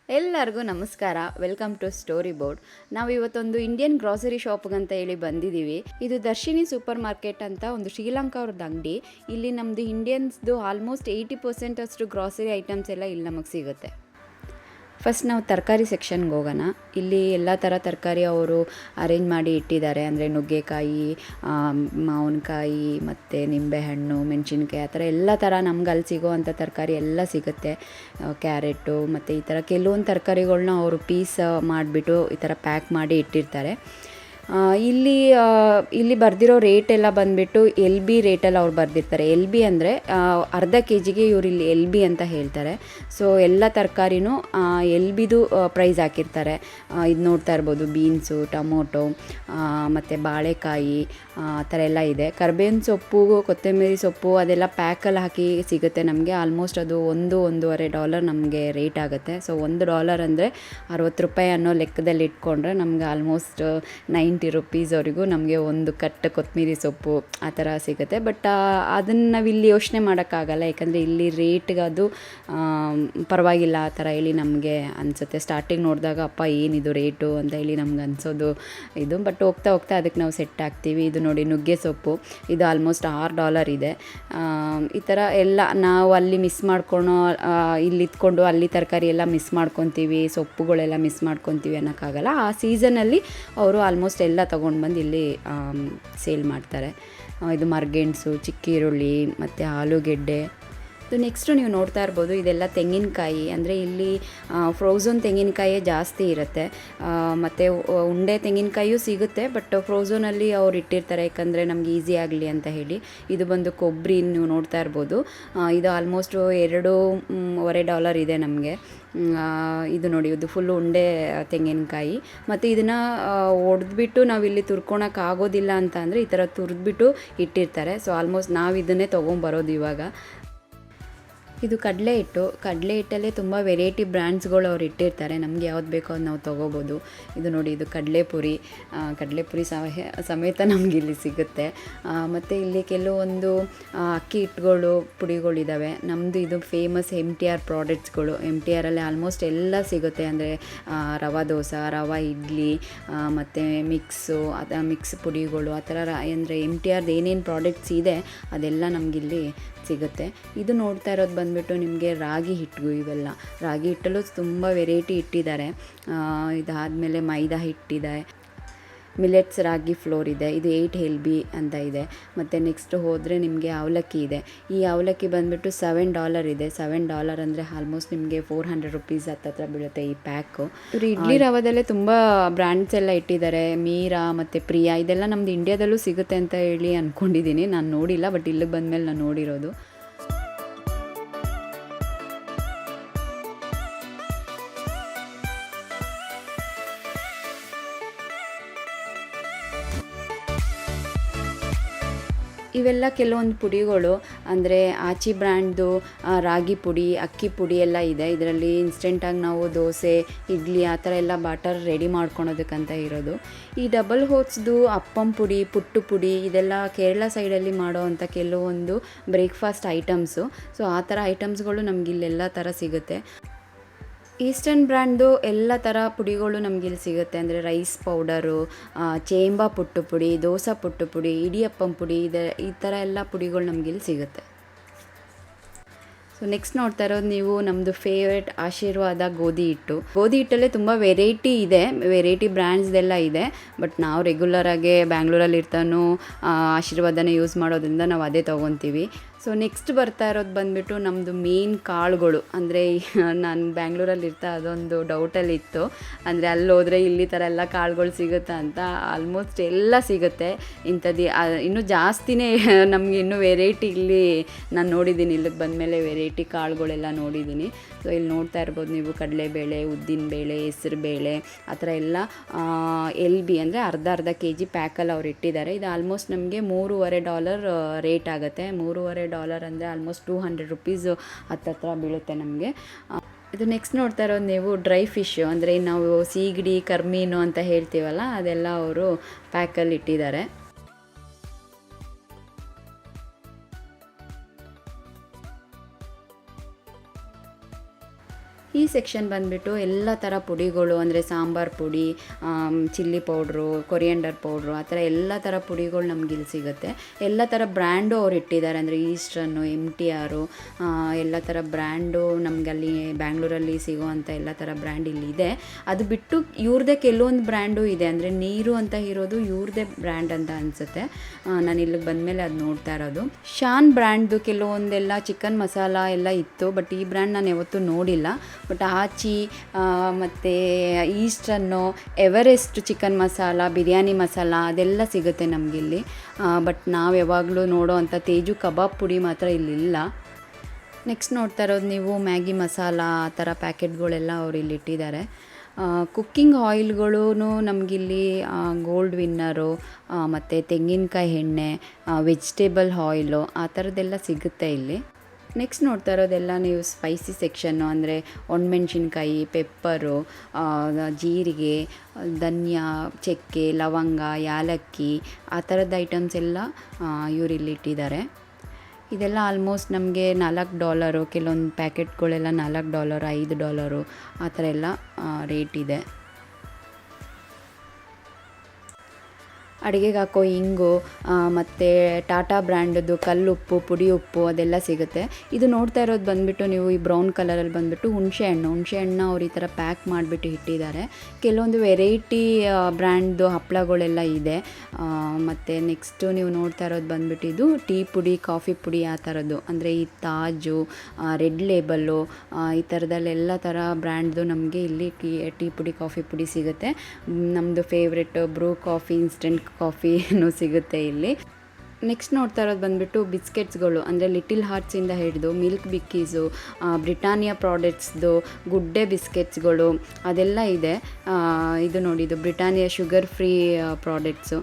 ಎಲ್ಲರಿಗೂ ನಮಸ್ಕಾರ. Welcome to story board. ನಾವು ಇವತ್ತೊಂದು ಇಂಡಿಯನ್ ಗ್ರಾಸರಿ ಶಾಪ್ಗಂತ ಹೇಳಿ ಬಂದಿದ್ದೀವಿ. ಇದು ದರ್ಶಿನಿ ಸೂಪರ್ ಮಾರ್ಕೆಟ್ ಅಂತ ಒಂದು ಶ್ರೀಲಂಕಾ ಅವ್ರದ್ದು ಅಂಗಡಿ. ಇಲ್ಲಿ ನಮ್ಮದು ಇಂಡಿಯನ್ಸ್ದು ಆಲ್ಮೋಸ್ಟ್ 80% ಅಷ್ಟು ಗ್ರಾಸರಿ ಐಟಮ್ಸ್ ಎಲ್ಲ ಇಲ್ಲಿ ನಮಗೆ ಸಿಗುತ್ತೆ. ಫಸ್ಟ್ ನಾವು ತರಕಾರಿ ಸೆಕ್ಷನ್ಗೆ ಹೋಗೋಣ. ಇಲ್ಲಿ ಎಲ್ಲ ಥರ ತರಕಾರಿ ಅವರು ಅರೇಂಜ್ ಮಾಡಿ ಇಟ್ಟಿದ್ದಾರೆ. ಅಂದರೆ ನುಗ್ಗೆಕಾಯಿ, ಮಾವಿನಕಾಯಿ ಮತ್ತು ನಿಂಬೆಹಣ್ಣು, ಮೆಣಸಿನ್ಕಾಯಿ, ಆ ಥರ ಎಲ್ಲ ಥರ ನಮ್ಗೆ ಅಲ್ಲಿ ಸಿಗೋವಂಥ ತರಕಾರಿ ಎಲ್ಲ ಸಿಗುತ್ತೆ. ಕ್ಯಾರೆಟು ಮತ್ತು ಈ ಥರ ಕೆಲವೊಂದು ತರಕಾರಿಗಳ್ನ ಅವರು ಪೀಸ್ ಮಾಡಿಬಿಟ್ಟು ಈ ಥರ ಪ್ಯಾಕ್ ಮಾಡಿ ಇಟ್ಟಿರ್ತಾರೆ. ಇಲ್ಲಿ ಬರೆದಿರೋ ರೇಟ್ ಎಲ್ಲ ಬಂದುಬಿಟ್ಟು ಎಲ್ ಬಿ ರೇಟಲ್ಲಿ ಅವ್ರು ಬರೆದಿರ್ತಾರೆ. ಎಲ್ ಬಿ ಅಂದರೆ ಅರ್ಧ ಕೆ ಜಿಗೆ ಇವ್ರು ಇಲ್ಲಿ ಎಲ್ ಬಿ ಅಂತ ಹೇಳ್ತಾರೆ. ಸೊ ಎಲ್ಲ ತರಕಾರಿನೂ ಎಲ್ ಬಿದು ಪ್ರೈಸ್ ಹಾಕಿರ್ತಾರೆ. ಇದು ನೋಡ್ತಾ ಇರ್ಬೋದು, ಬೀನ್ಸು, ಟೊಮೊಟೊ ಮತ್ತು ಬಾಳೆಕಾಯಿ ಆ ಥರ ಎಲ್ಲ ಇದೆ. ಕರ್ಬೇವಿನ ಸೊಪ್ಪು, ಕೊತ್ತಂಬರಿ ಸೊಪ್ಪು ಅದೆಲ್ಲ ಪ್ಯಾಕಲ್ಲಿ ಹಾಕಿ ಸಿಗುತ್ತೆ ನಮಗೆ. ಆಲ್ಮೋಸ್ಟ್ ಅದು $1.5 ನಮಗೆ ರೇಟ್ ಆಗುತ್ತೆ. ಸೊ $1 ಅಂದರೆ ₹60 ಅನ್ನೋ ಲೆಕ್ಕದಲ್ಲಿ ಇಟ್ಕೊಂಡ್ರೆ ನಮ್ಗೆ ಆಲ್ಮೋಸ್ಟ್ ₹90ವರೆಗೂ ನಮಗೆ ಒಂದು ಕಟ್ಟು ಕೊತ್ತಂಬರಿ ಸೊಪ್ಪು ಆ ಥರ ಸಿಗುತ್ತೆ. ಬಟ್ ಅದನ್ನು ನಾವಿಲ್ಲಿ ಯೋಚನೆ ಮಾಡೋಕ್ಕಾಗಲ್ಲ, ಯಾಕಂದರೆ ಇಲ್ಲಿ ರೇಟ್ಗೆ ಅದು ಪರವಾಗಿಲ್ಲ ಆ ಥರ ಹೇಳಿ ನಮಗೆ ಅನಿಸುತ್ತೆ. ಸ್ಟಾರ್ಟಿಂಗ್ ನೋಡಿದಾಗ ಅಪ್ಪ ಏನಿದು ರೇಟು ಅಂತ ಹೇಳಿ ನಮ್ಗೆ ಅನಿಸೋದು ಇದು. ಬಟ್ ಹೋಗ್ತಾ ಹೋಗ್ತಾ ಅದಕ್ಕೆ ನಾವು ಸೆಟ್ ಆಗ್ತೀವಿ. ಇದು ನೋಡಿ ನುಗ್ಗೆ ಸೊಪ್ಪು, ಇದು ಆಲ್ಮೋಸ್ಟ್ $6 ಇದೆ. ಈ ಥರ ಎಲ್ಲ ನಾವು ಅಲ್ಲಿ ಮಿಸ್ ಮಾಡ್ಕೊಳೋ, ಇಲ್ಲಿ ಇದ್ಕೊಂಡು ಅಲ್ಲಿ ತರಕಾರಿ ಎಲ್ಲ ಮಿಸ್ ಮಾಡ್ಕೊತೀವಿ, ಸೊಪ್ಪುಗಳೆಲ್ಲ ಮಿಸ್ ಮಾಡ್ಕೊತೀವಿ ಅನ್ನೋಕ್ಕಾಗಲ್ಲ. ಆ ಸೀಸನಲ್ಲಿ ಅವರು ಆಲ್ಮೋಸ್ಟ್ ಎಲ್ಲ ತೊಗೊಂಡು ಬಂದು ಇಲ್ಲಿ ಸೇಲ್ ಮಾಡ್ತಾರೆ. ಇದು ಮರ್ಗೆಣ್ಸು, ಚಿಕ್ಕ ಈರುಳ್ಳಿ ಮತ್ತು ಆಲೂಗೆಡ್ಡೆ. ನೆಕ್ಸ್ಟು ನೀವು ನೋಡ್ತಾ ಇರ್ಬೋದು, ಇದೆಲ್ಲ ತೆಂಗಿನಕಾಯಿ. ಅಂದರೆ ಇಲ್ಲಿ ಫ್ರೋಝನ್ ತೆಂಗಿನಕಾಯೇ ಜಾಸ್ತಿ ಇರುತ್ತೆ. ಮತ್ತು ಉಂಡೆ ತೆಂಗಿನಕಾಯಿಯೂ ಸಿಗುತ್ತೆ, ಬಟ್ ಫ್ರೋಝನಲ್ಲಿ ಅವ್ರು ಇಟ್ಟಿರ್ತಾರೆ, ಯಾಕಂದರೆ ನಮ್ಗೆ ಈಸಿ ಆಗಲಿ ಅಂತ ಹೇಳಿ. ಇದು ಬಂದು ಕೊಬ್ಬರಿ ನೀವು ನೋಡ್ತಾ ಇರ್ಬೋದು. ಇದು ಆಲ್ಮೋಸ್ಟು $2.25 ಇದೆ ನಮಗೆ. ಇದು ನೋಡಿ, ಇದು ಫುಲ್ಲು ಉಂಡೆ ತೆಂಗಿನಕಾಯಿ. ಮತ್ತು ಇದನ್ನು ಒಡೆದ್ಬಿಟ್ಟು ನಾವಿಲ್ಲಿ ತುರ್ಕೊಳಕ್ಕಾಗೋದಿಲ್ಲ ಅಂತ ಅಂದರೆ ಈ ಥರ ತುರಿದ್ಬಿಟ್ಟು ಇಟ್ಟಿರ್ತಾರೆ. ಸೊ ಆಲ್ಮೋಸ್ಟ್ ನಾವು ಇದನ್ನೇ ತೊಗೊಂಬರೋದು ಇವಾಗ. ಇದು ಕಡಲೆ ಹಿಟ್ಟಲ್ಲೇ ತುಂಬ ವೆರೈಟಿ ಬ್ರ್ಯಾಂಡ್ಸ್ಗಳು ಅವ್ರು ಇಟ್ಟಿರ್ತಾರೆ. ನಮಗೆ ಯಾವ್ದು ಬೇಕೋ ಅದು ನಾವು ತೊಗೋಬೋದು. ಇದು ನೋಡಿ, ಇದು ಕಡಲೆಪುರಿ ಸಮೇತ ನಮಗೆ ಇಲ್ಲಿ ಸಿಗುತ್ತೆ. ಮತ್ತು ಇಲ್ಲಿ ಕೆಲವೊಂದು ಅಕ್ಕಿ ಹಿಟ್ಟುಗಳು, ಪುಡಿಗಳಿದ್ದಾವೆ. ನಮ್ಮದು ಇದು ಫೇಮಸ್ MTR ಪ್ರಾಡಕ್ಟ್ಸ್ಗಳು. MTRಲ್ಲಿ ಆಲ್ಮೋಸ್ಟ್ ಎಲ್ಲ ಸಿಗುತ್ತೆ. ಅಂದರೆ ರವೆ ದೋಸೆ, ರವೆ ಇಡ್ಲಿ ಮತ್ತು ಮಿಕ್ಸ್ ಪುಡಿಗಳು ಆ ಥರ. ಅಂದರೆ MTRದು ಏನೇನು ಪ್ರಾಡಕ್ಟ್ಸ್ ಇದೆ ಅದೆಲ್ಲ ನಮಗಿಲ್ಲಿ ಸಿಗುತ್ತೆ. ಇದು ನೋಡ್ತಾ ಇರೋದು ಬಂದುಬಿಟ್ಟು ನಿಮಗೆ ರಾಗಿ ಹಿಟ್ಟು. ಇವೆಲ್ಲ ರಾಗಿ ಹಿಟ್ಟಲ್ಲೂ ತುಂಬ ವೆರೈಟಿ ಇಟ್ಟಿದ್ದಾರೆ. ಇದಾದಮೇಲೆ ಮೈದಾ ಹಿಟ್ಟಿದೆ, ಮಿಲೆಟ್ಸ್ ರಾಗಿ ಫ್ಲೋರ್ ಇದೆ, ಇದು 8 LB ಅಂತ ಇದೆ. ಮತ್ತು ನೆಕ್ಸ್ಟ್ ಹೋದರೆ ನಿಮಗೆ ಅವಲಕ್ಕಿ ಇದೆ. ಈ ಅವಲಕ್ಕಿ ಬಂದುಬಿಟ್ಟು $7 ಇದೆ. $7 ಅಂದರೆ ಆಲ್ಮೋಸ್ಟ್ ನಿಮಗೆ ₹400 ಹತ್ತತ್ರ ಬೀಳುತ್ತೆ ಈ ಪ್ಯಾಕು. ಇವರು ಇಡ್ಲಿ ರವದಲ್ಲೇ ತುಂಬ ಬ್ರ್ಯಾಂಡ್ಸ್ ಎಲ್ಲ ಇಟ್ಟಿದ್ದಾರೆ. ಮೀರಾ ಮತ್ತು ಪ್ರಿಯಾ, ಇದೆಲ್ಲ ನಮ್ಮದು ಇಂಡಿಯಾದಲ್ಲೂ ಸಿಗುತ್ತೆ ಅಂತ ಹೇಳಿ ಅಂದ್ಕೊಂಡಿದ್ದೀನಿ. ನಾನು ನೋಡಿಲ್ಲ, ಬಟ್ ಇಲ್ಲಿಗೆ ಬಂದಮೇಲೆ ನಾನು ನೋಡಿರೋದು. ಇವೆಲ್ಲ ಕೆಲವೊಂದು ಪುಡಿಗಳು. ಅಂದರೆ ಆಚಿ ಬ್ರ್ಯಾಂಡ್ದು ರಾಗಿ ಪುಡಿ, ಅಕ್ಕಿ ಪುಡಿ ಎಲ್ಲ ಇದೆ. ಇದರಲ್ಲಿ ಇನ್ಸ್ಟೆಂಟಾಗಿ ನಾವು ದೋಸೆ, ಇಡ್ಲಿ ಆ ಥರ ಎಲ್ಲ ಬಾಟರ್ ರೆಡಿ ಮಾಡ್ಕೊಳೋದಕ್ಕಂತ ಇರೋದು. ಈ ಡಬಲ್ ಹೋಟ್ಸ್ದು ಅಪ್ಪಂ ಪುಡಿ, ಪುಟ್ಟು ಪುಡಿ, ಇದೆಲ್ಲ ಕೇರಳ ಸೈಡಲ್ಲಿ ಮಾಡೋ ಅಂಥ ಕೆಲವೊಂದು ಬ್ರೇಕ್ಫಾಸ್ಟ್ ಐಟಮ್ಸು. ಸೊ ಆ ಥರ ಐಟಮ್ಸ್ಗಳು ನಮಗಿಲ್ಲೆಲ್ಲ ಥರ ಸಿಗುತ್ತೆ. ಈಸ್ಟರ್ನ್ ಬ್ರ್ಯಾಂಡ್ದು ಎಲ್ಲ ಥರ ಪುಡಿಗಳು ನಮಗಿಲ್ಲಿ ಸಿಗುತ್ತೆ. ಅಂದರೆ ರೈಸ್ ಪೌಡರು, ಚೇಂಬಾ ಪುಟ್ಟು ಪುಡಿ, ದೋಸೆ ಪುಟ್ಟು ಪುಡಿ, ಇಡಿಯಪ್ಪಂ ಪುಡಿ, ಈ ಥರ ಎಲ್ಲ ಪುಡಿಗಳು ನಮಗಿಲ್ಲಿ ಸಿಗುತ್ತೆ. ಸೊ ನೆಕ್ಸ್ಟ್ ನೋಡ್ತಾ ಇರೋದು ನೀವು ನಮ್ಮದು ಫೇವ್ರೆಟ್ ಆಶೀರ್ವಾದ ಗೋಧಿ ಹಿಟ್ಟಲ್ಲೇ ತುಂಬ ವೆರೈಟಿ ಬ್ರ್ಯಾಂಡ್ಸ್ದೆಲ್ಲ ಇದೆ. ಬಟ್ ನಾವು ರೆಗ್ಯುಲರಾಗಿ ಬ್ಯಾಂಗ್ಳೂರಲ್ಲಿ ಇರ್ತಾನೂ ಆಶೀರ್ವಾದನೇ ಯೂಸ್ ಮಾಡೋದ್ರಿಂದ ನಾವು ಅದೇ ತೊಗೊತೀವಿ. ಸೊ ನೆಕ್ಸ್ಟ್ ಬರ್ತಾ ಇರೋದು ಬಂದುಬಿಟ್ಟು ನಮ್ಮದು ಮೇನ್ ಕಾಳುಗಳು. ಅಂದರೆ ನಾನು ಬ್ಯಾಂಗ್ಳೂರಲ್ಲಿ ಅದೊಂದು ಡೌಟಲ್ಲಿತ್ತು. ಅಂದರೆ ಅಲ್ಲಿ ಹೋದರೆ ಇಲ್ಲಿ ಥರ ಎಲ್ಲ ಕಾಳುಗಳು ಸಿಗುತ್ತಾ ಅಂತ. ಆಲ್ಮೋಸ್ಟ್ ಎಲ್ಲ ಸಿಗುತ್ತೆ. ಇಂಥದ್ದು ಇನ್ನೂ ಜಾಸ್ತಿನೇ ನಮಗೆ ಇನ್ನೂ ವೆರೈಟಿ ಇಲ್ಲಿ ನಾನು ನೋಡಿದ್ದೀನಿ. ಇಲ್ಲಿಗೆ ಬಂದಮೇಲೆ ವೆರೈಟಿ ಕಾಳುಗಳೆಲ್ಲ ನೋಡಿದ್ದೀನಿ. ಸೊ ಇಲ್ಲಿ ನೋಡ್ತಾ ಇರ್ಬೋದು ನೀವು, ಕಡಲೆಬೇಳೆ, ಉದ್ದಿನಬೇಳೆ, ಹೆಸರುಬೇಳೆ ಆ ಥರ ಎಲ್ಲ LB ಅಂದರೆ ಅರ್ಧ kg ಪ್ಯಾಕಲ್ಲಿ ಅವ್ರು ಇಟ್ಟಿದ್ದಾರೆ. ಇದು ಆಲ್ಮೋಸ್ಟ್ ನಮಗೆ $3.25 ರೇಟ್ ಆಗುತ್ತೆ. $3.25 ಅಂದರೆ ಆಲ್ಮೋಸ್ಟ್ $200 ಹತ್ತತ್ರ ಬೀಳುತ್ತೆ ನಮಗೆ. ಇದು ನೆಕ್ಸ್ಟ್ ನೋಡ್ತಾ ಇರೋದು ನೀವು ಡ್ರೈ ಫಿಶ್ಶು. ಅಂದರೆ ನಾವು ಸೀಗಡಿ, ಕರ್ಮೀನು ಅಂತ ಹೇಳ್ತೀವಲ್ಲ, ಅದೆಲ್ಲ ಅವರು ಪ್ಯಾಕಲ್ಲಿ ಇಟ್ಟಿದ್ದಾರೆ. ಈ ಸೆಕ್ಷನ್ ಬಂದುಬಿಟ್ಟು ಎಲ್ಲ ಥರ ಪುಡಿಗಳು, ಅಂದರೆ ಸಾಂಬಾರು ಪುಡಿ, ಚಿಲ್ಲಿ ಪೌಡ್ರು, ಕೊರಿಯಂಡರ್ ಪೌಡ್ರು, ಆ ಥರ ಎಲ್ಲ ಥರ ಪುಡಿಗಳು ನಮ್ಗೆ ಇಲ್ಲಿ ಸಿಗುತ್ತೆ. ಎಲ್ಲ ಥರ ಬ್ರ್ಯಾಂಡು ಅವ್ರು ಇಟ್ಟಿದ್ದಾರೆ, ಅಂದರೆ ಈಸ್ಟರ್ನು, MTR, ಎಲ್ಲ ಥರ ಬ್ರ್ಯಾಂಡು ನಮಗಲ್ಲಿ ಬ್ಯಾಂಗ್ಳೂರಲ್ಲಿ ಸಿಗೋವಂಥ ಎಲ್ಲ ಥರ ಬ್ರ್ಯಾಂಡ್ ಇಲ್ಲಿದೆ. ಅದು ಬಿಟ್ಟು ಇವ್ರದ್ದೇ ಕೆಲವೊಂದು ಬ್ರ್ಯಾಂಡು ಇದೆ, ಅಂದರೆ ನೀರು ಅಂತ ಇರೋದು ಇವ್ರದ್ದೇ ಬ್ರ್ಯಾಂಡ್ ಅಂತ ಅನಿಸುತ್ತೆ. ನಾನು ಇಲ್ಲಿಗೆ ಬಂದಮೇಲೆ ಅದು ನೋಡ್ತಾ ಇರೋದು. ಶಾನ್ ಬ್ರ್ಯಾಂಡ್ದು ಕೆಲವೊಂದೆಲ್ಲ ಚಿಕನ್ ಮಸಾಲ ಎಲ್ಲ ಇತ್ತು, ಬಟ್ ಈ ಬ್ರ್ಯಾಂಡ್ ನಾನು ಯಾವತ್ತೂ ನೋಡಿಲ್ಲ. ಬಟ್ ಆಚಿ ಮತ್ತು ಈಸ್ಟರ್ನು, ಎವರೆಸ್ಟ್ ಚಿಕನ್ ಮಸಾಲ, ಬಿರಿಯಾನಿ ಮಸಾಲ ಅದೆಲ್ಲ ಸಿಗುತ್ತೆ ನಮಗಿಲ್ಲಿ. ಬಟ್ ನಾವು ಯಾವಾಗಲೂ ನೋಡೋ ಅಂಥ ತೇಜು ಕಬಾಬ್ ಪುಡಿ ಮಾತ್ರ ಇಲ್ಲಿಲ್ಲ. ನೆಕ್ಸ್ಟ್ ನೋಡ್ತಾ ಇರೋದು ನೀವು ಮ್ಯಾಗಿ ಮಸಾಲ ಆ ಥರ ಪ್ಯಾಕೆಟ್ಗಳೆಲ್ಲ ಅವ್ರು ಇಲ್ಲಿ ಇಟ್ಟಿದ್ದಾರೆ. ಕುಕ್ಕಿಂಗ್ ಆಯಿಲ್ಗಳೂ ನಮಗಿಲ್ಲಿ ಗೋಲ್ಡ್ ವಿನ್ನರು, ಮತ್ತು ತೆಂಗಿನಕಾಯಿ ಎಣ್ಣೆ, ವೆಜಿಟೇಬಲ್ ಆಯಿಲು ಆ ಥರದ್ದೆಲ್ಲ ಸಿಗುತ್ತೆ ಇಲ್ಲಿ. ನೆಕ್ಸ್ಟ್ ನೋಡ್ತಾ ಇರೋದೆಲ್ಲ ನೀವು ಸ್ಪೈಸಿ ಸೆಕ್ಷನ್ನು, ಅಂದರೆ ಒಣಮೆಣ್ಸಿನ್ಕಾಯಿ, ಪೆಪ್ಪರು, ಜೀರಿಗೆ, ಧನಿಯಾ, ಚಕ್ಕೆ, ಲವಂಗ, ಯಾಲಕ್ಕಿ ಆ ಥರದ ಐಟಮ್ಸ್ ಎಲ್ಲ ಇವರಿಲ್ಲಿ ಇಟ್ಟಿದ್ದಾರೆ. ಇದೆಲ್ಲ ಆಲ್ಮೋಸ್ಟ್ ನಮಗೆ $4, ಕೆಲವೊಂದು ಪ್ಯಾಕೆಟ್ಗಳೆಲ್ಲ $4, $5 ಆ ಥರ ಎಲ್ಲ ರೇಟ್ ಇದೆ. ಅಡುಗೆಗೆ ಹಾಕೋ ಇಂಗು, ಮತ್ತು ಟಾಟಾ ಬ್ರ್ಯಾಂಡದ್ದು ಕಲ್ಲುಪ್ಪು, ಪುಡಿ ಉಪ್ಪು ಅದೆಲ್ಲ ಸಿಗುತ್ತೆ. ಇದು ನೋಡ್ತಾ ಇರೋದು ಬಂದುಬಿಟ್ಟು ನೀವು ಈ ಬ್ರೌನ್ ಕಲರಲ್ಲಿ ಬಂದುಬಿಟ್ಟು ಹುಣಸೆ ಹಣ್ಣು ಅವ್ರು ಈ ಥರ ಪ್ಯಾಕ್ ಮಾಡಿಬಿಟ್ಟು ಇಟ್ಟಿದ್ದಾರೆ. ಕೆಲವೊಂದು ವೆರೈಟಿ ಬ್ರ್ಯಾಂಡ್ದು ಹಪ್ಪಳಗಳೆಲ್ಲ ಇದೆ. ಮತ್ತು ನೆಕ್ಸ್ಟು ನೀವು ನೋಡ್ತಾ ಇರೋದು ಬಂದುಬಿಟ್ಟು ಇದು ಟೀ ಪುಡಿ, ಕಾಫಿ ಪುಡಿ ಆ ಥರದ್ದು, ಅಂದರೆ ಈ ತಾಜು, ರೆಡ್ ಲೇಬಲ್ಲು ಈ ಥರದಲ್ಲೆಲ್ಲ ಥರ ಬ್ರ್ಯಾಂಡ್ದು ನಮಗೆ ಇಲ್ಲಿ ಟೀ ಪುಡಿ, ಕಾಫಿ ಪುಡಿ ಸಿಗುತ್ತೆ. ನಮ್ಮದು ಫೇವ್ರೆಟ್ ಬ್ರೂ ಕಾಫಿ, ಇನ್ಸ್ಟೆಂಟ್ ಕಾಫಿನೂ ಸಿಗುತ್ತೆ ಇಲ್ಲಿ. ನೆಕ್ಸ್ಟ್ ನೋಡ್ತಾ ಇರೋದು ಬಂದುಬಿಟ್ಟು ಬಿಸ್ಕೆಟ್ಸ್ಗಳು, ಅಂದರೆ ಲಿಟಿಲ್ ಹಾರ್ಟ್ಸಿಂದ ಹಿಡಿದು ಮಿಲ್ಕ್ ಬಿಕ್ಕೀಸು, ಬ್ರಿಟಾನಿಯಾ ಪ್ರಾಡಕ್ಟ್ಸ್ದು ಗುಡ್ ಡೇ ಬಿಸ್ಕೆಟ್ಸ್ಗಳು ಅದೆಲ್ಲ ಇದೆ. ಇದು ನೋಡಿ, ಇದು ಬ್ರಿಟಾನಿಯಾ ಶುಗರ್ ಫ್ರೀ ಪ್ರಾಡಕ್ಟ್ಸು.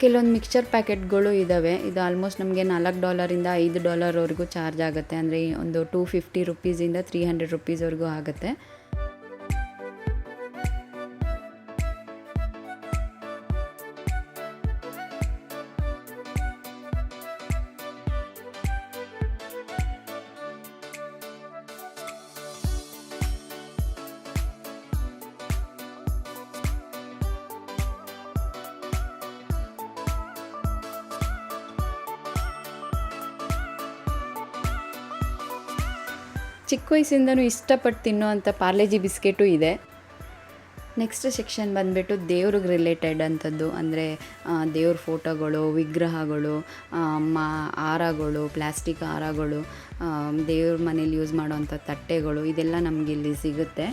ಕೆಲವೊಂದು ಮಿಕ್ಸ್ಚರ್ ಪ್ಯಾಕೆಟ್ಗಳು ಇದ್ದಾವೆ. ಇದು ಆಲ್ಮೋಸ್ಟ್ ನಮಗೆ $4 ಇಂದ $5 ಚಾರ್ಜ್ ಆಗುತ್ತೆ, ಅಂದರೆ ಒಂದು $250 ಇಂದ $300 ಆಗುತ್ತೆ. ಚಿಕ್ಕ ವಯಸ್ಸಿಂದನೂ ಇಷ್ಟಪಟ್ಟು ತಿನ್ನೋವಂಥ ಪಾರ್ಲೆಜಿ ಬಿಸ್ಕೆಟು ಇದೆ. ನೆಕ್ಸ್ಟ್ ಸೆಕ್ಷನ್ ಬಂದುಬಿಟ್ಟು ದೇವ್ರಿಗೆ ರಿಲೇಟೆಡ್ ಅಂಥದ್ದು, ಅಂದರೆ ದೇವ್ರ ಫೋಟೋಗಳು, ವಿಗ್ರಹಗಳು, ಹಾರಗಳು, ಪ್ಲಾಸ್ಟಿಕ್ ಹಾರಗಳು, ದೇವ್ರ ಮನೇಲಿ ಯೂಸ್ ಮಾಡೋವಂಥ ತಟ್ಟೆಗಳು ಇದೆಲ್ಲ ನಮಗಿಲ್ಲಿ ಸಿಗುತ್ತೆ.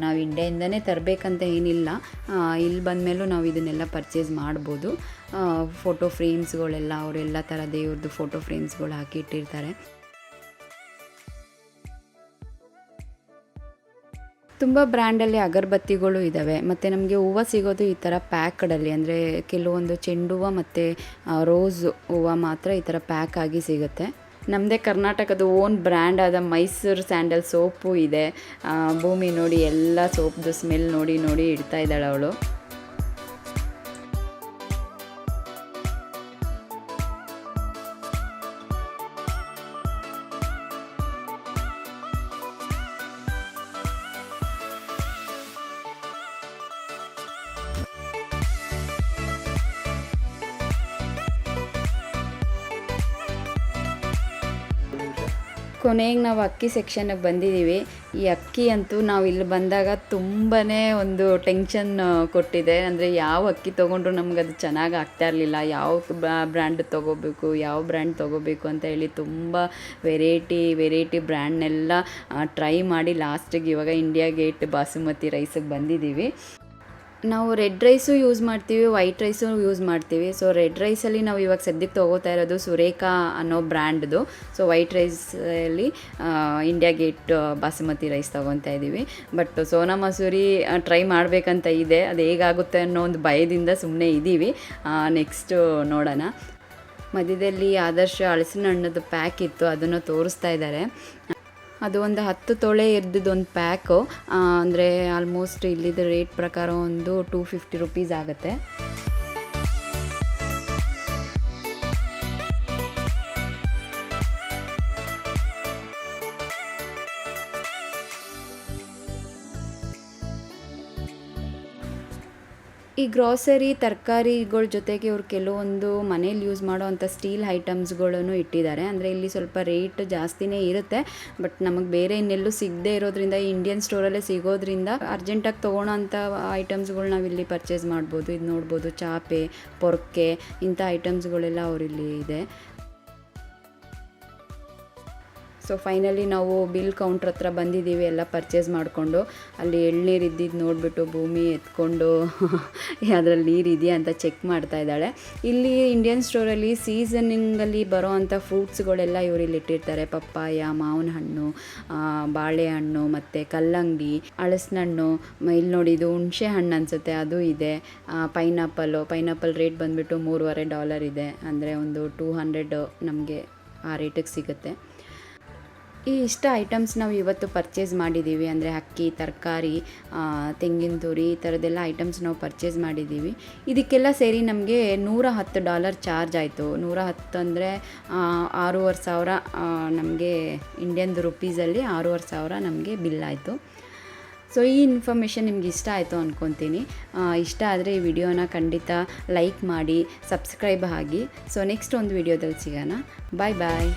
ನಾವು ಇಂಡಿಯಾಯಿಂದನೇ ತರಬೇಕಂತ ಏನಿಲ್ಲ, ಇಲ್ಲಿ ಬಂದಮೇಲೂ ನಾವು ಇದನ್ನೆಲ್ಲ ಪರ್ಚೇಸ್ ಮಾಡ್ಬೋದು. ಫೋಟೋ ಫ್ರೇಮ್ಸ್ಗಳೆಲ್ಲ ಅವರೆಲ್ಲ ಥರ ದೇವ್ರದ್ದು ಫೋಟೋ ಫ್ರೇಮ್ಸ್ಗಳು ಹಾಕಿ ಇಟ್ಟಿರ್ತಾರೆ. ತುಂಬ ಬ್ರ್ಯಾಂಡಲ್ಲಿ ಅಗರಬತ್ತಿಗಳು ಇದ್ದಾವೆ. ಮತ್ತು ನಮಗೆ ಹೂವು ಸಿಗೋದು ಈ ಥರ ಪ್ಯಾಕಡಲ್ಲಿ, ಅಂದರೆ ಕೆಲವೊಂದು ಚೆಂಡು ಹೂವು ಮತ್ತು ರೋಸ್ ಹೂವು ಮಾತ್ರ ಈ ಥರ ಪ್ಯಾಕ್ ಆಗಿ ಸಿಗುತ್ತೆ. ನಮ್ಮದೇ ಕರ್ನಾಟಕದ ಓನ್ ಬ್ರ್ಯಾಂಡ್ ಆದ ಮೈಸೂರು ಸ್ಯಾಂಡಲ್ ಸೋಪು ಇದೆ. ಭೂಮಿ ನೋಡಿ ಎಲ್ಲ ಸೋಪ್ದು ಸ್ಮೆಲ್ ನೋಡಿ ಇಡ್ತಾ ಇದ್ದಾಳೆ ಅವಳು. ಕೊನೆಗೆ ನಾವು ಅಕ್ಕಿ ಸೆಕ್ಷನ್ಗೆ ಬಂದಿದ್ದೀವಿ. ಈ ಅಕ್ಕಿ ಅಂತೂ ನಾವು ಇಲ್ಲಿ ಬಂದಾಗ ತುಂಬಾ ಒಂದು ಟೆನ್ಷನ್ ಕೊಟ್ಟಿದೆ. ಅಂದರೆ ಯಾವ ಅಕ್ಕಿ ತೊಗೊಂಡ್ರು ನಮ್ಗೆ ಅದು ಚೆನ್ನಾಗಿ ಆಗ್ತಾ ಇರಲಿಲ್ಲ. ಯಾವ ಬ್ರ್ಯಾಂಡ್ ತೊಗೋಬೇಕು, ಯಾವ ಬ್ರ್ಯಾಂಡ್ ತೊಗೋಬೇಕು ಅಂತ ಹೇಳಿ ತುಂಬ ವೆರೈಟಿ ಬ್ರ್ಯಾಂಡ್ನೆಲ್ಲ ಟ್ರೈ ಮಾಡಿ ಲಾಸ್ಟಿಗೆ ಇವಾಗ ಇಂಡಿಯಾ ಗೇಟ್ ಬಾಸುಮತಿ ರೈಸಿಗೆ ಬಂದಿದ್ದೀವಿ. ನಾವು ರೆಡ್ ರೈಸು ಯೂಸ್ ಮಾಡ್ತೀವಿ, ವೈಟ್ ರೈಸು ಯೂಸ್ ಮಾಡ್ತೀವಿ. ಸೊ ರೆಡ್ ರೈಸಲ್ಲಿ ನಾವು ಇವಾಗ ಸದ್ಯಕ್ಕೆ ತೊಗೋತಾ ಇರೋದು ಸುರೇಖಾ ಅನ್ನೋ ಬ್ರ್ಯಾಂಡ್ದು. ಸೊ ವೈಟ್ ರೈಸಲ್ಲಿ ಇಂಡಿಯಾ ಗೇಟ್ ಬಾಸುಮತಿ ರೈಸ್ ತೊಗೊತಾ ಇದ್ದೀವಿ. ಬಟ್ ಸೋನಾ ಮಸೂರಿ ಟ್ರೈ ಮಾಡಬೇಕಂತ ಇದೆ. ಅದು ಹೇಗಾಗುತ್ತೆ ಅನ್ನೋ ಒಂದು ಭಯದಿಂದ ಸುಮ್ಮನೆ ಇದ್ದೀವಿ. ನೆಕ್ಸ್ಟು ನೋಡೋಣ. ಮಧ್ಯದಲ್ಲಿ ಆದರ್ಶ ಹಲಸಿನ ಹಣ್ಣದ್ದು ಪ್ಯಾಕ್ ಇತ್ತು, ಅದನ್ನು ತೋರಿಸ್ತಾ ಇದ್ದಾರೆ. ಅದು ಒಂದು 10 ತೊಳೆ ಇರ್ದಿದ್ದು ಒಂದು ಪ್ಯಾಕು, ಅಂದರೆ ಆಲ್ಮೋಸ್ಟ್ ಇಲ್ಲಿದ್ದು ರೇಟ್ ಪ್ರಕಾರ ಒಂದು $250 ಆಗುತ್ತೆ. ಈ ಗ್ರಾಸರಿ ತರಕಾರಿಗಳ ಜೊತೆಗೆ ಇವ್ರು ಕೆಲವೊಂದು ಮನೇಲಿ ಯೂಸ್ ಮಾಡೋವಂಥ ಸ್ಟೀಲ್ ಐಟಮ್ಸ್ಗಳನ್ನು ಇಟ್ಟಿದ್ದಾರೆ. ಅಂದರೆ ಇಲ್ಲಿ ಸ್ವಲ್ಪ ರೇಟ್ ಜಾಸ್ತಿನೇ ಇರುತ್ತೆ, ಬಟ್ ನಮಗೆ ಬೇರೆ ಇನ್ನೆಲ್ಲೂ ಸಿಗದೇ ಇರೋದ್ರಿಂದ ಈ ಇಂಡಿಯನ್ ಸ್ಟೋರಲ್ಲೇ ಸಿಗೋದ್ರಿಂದ ಅರ್ಜೆಂಟಾಗಿ ತೊಗೊಳೋ ಅಂಥ ಐಟಮ್ಸ್ಗಳು ನಾವಿಲ್ಲಿ ಪರ್ಚೇಸ್ ಮಾಡ್ಬೋದು. ಇದು ನೋಡ್ಬೋದು, ಚಾಪೆ, ಪೊರ್ಕೆ ಇಂಥ ಐಟಮ್ಸ್ಗಳೆಲ್ಲ ಅವರಿಲ್ಲಿ ಇದೆ. ಸೊ ಫೈನಲಿ ನಾವು ಬಿಲ್ ಕೌಂಟ್ರ್ ಹತ್ರ ಬಂದಿದ್ದೀವಿ, ಎಲ್ಲ ಪರ್ಚೇಸ್ ಮಾಡಿಕೊಂಡು. ಅಲ್ಲಿ ಎಳ್ನೀರು ಇದ್ದಿದ್ದು ನೋಡಿಬಿಟ್ಟು ಭೂಮಿ ಎತ್ಕೊಂಡು ಅದರಲ್ಲಿ ನೀರು ಇದೆಯಾ ಅಂತ ಚೆಕ್ ಮಾಡ್ತಾ ಇದ್ದಾಳೆ. ಇಲ್ಲಿ ಇಂಡಿಯನ್ ಸ್ಟೋರಲ್ಲಿ ಸೀಸನಿಂಗಲ್ಲಿ ಬರೋ ಅಂಥ ಫ್ರೂಟ್ಸ್ಗಳೆಲ್ಲ ಇವರಿಲ್ಲಿ ಇಟ್ಟಿರ್ತಾರೆ. ಪಪ್ಪಾಯ, ಮಾವಿನ ಹಣ್ಣು, ಬಾಳೆಹಣ್ಣು ಮತ್ತು ಕಲ್ಲಂಗಡಿ, ಹಣ್ಣು, ಇಲ್ಲಿ ನೋಡಿ ಇದು ಹುಣಸೆ ಹಣ್ಣು ಅನಿಸುತ್ತೆ, ಅದು ಇದೆ. ಪೈನಾಪಲ್ ರೇಟ್ ಬಂದುಬಿಟ್ಟು $3.25 ಇದೆ, ಅಂದರೆ ಒಂದು 200 ನಮಗೆ ಆ ರೇಟಿಗೆ ಸಿಗುತ್ತೆ. ಈ ಇಷ್ಟ ಐಟಮ್ಸ್ ನಾವು ಇವತ್ತು ಪರ್ಚೇಸ್ ಮಾಡಿದ್ದೀವಿ. ಅಂದರೆ ಅಕ್ಕಿ, ತರಕಾರಿ, ತೆಂಗಿನ ತುರಿ, ಈ ಥರದ್ದೆಲ್ಲ ಐಟಮ್ಸ್ ನಾವು ಪರ್ಚೇಸ್ ಮಾಡಿದ್ದೀವಿ. ಇದಕ್ಕೆಲ್ಲ ಸೇರಿ ನಮಗೆ $110 ಚಾರ್ಜ್ ಆಯಿತು. 110 ಅಂದರೆ 6,500 ನಮಗೆ ಇಂಡಿಯನ್ ರುಪೀಸಲ್ಲಿ 6,500 ನಮಗೆ ಬಿಲ್ ಆಯಿತು. ಸೊ ಈ ಇನ್ಫಾರ್ಮೇಷನ್ ನಿಮ್ಗೆ ಇಷ್ಟ ಆಯಿತು ಅಂದ್ಕೊತೀನಿ. ಇಷ್ಟ ಆದರೆ ಈ ವಿಡಿಯೋನ ಖಂಡಿತ ಲೈಕ್ ಮಾಡಿ, ಸಬ್ಸ್ಕ್ರೈಬ್ ಆಗಿ. ಸೊ ನೆಕ್ಸ್ಟ್ ಒಂದು ವಿಡಿಯೋದಲ್ಲಿ ಸಿಗೋಣ. ಬಾಯ್.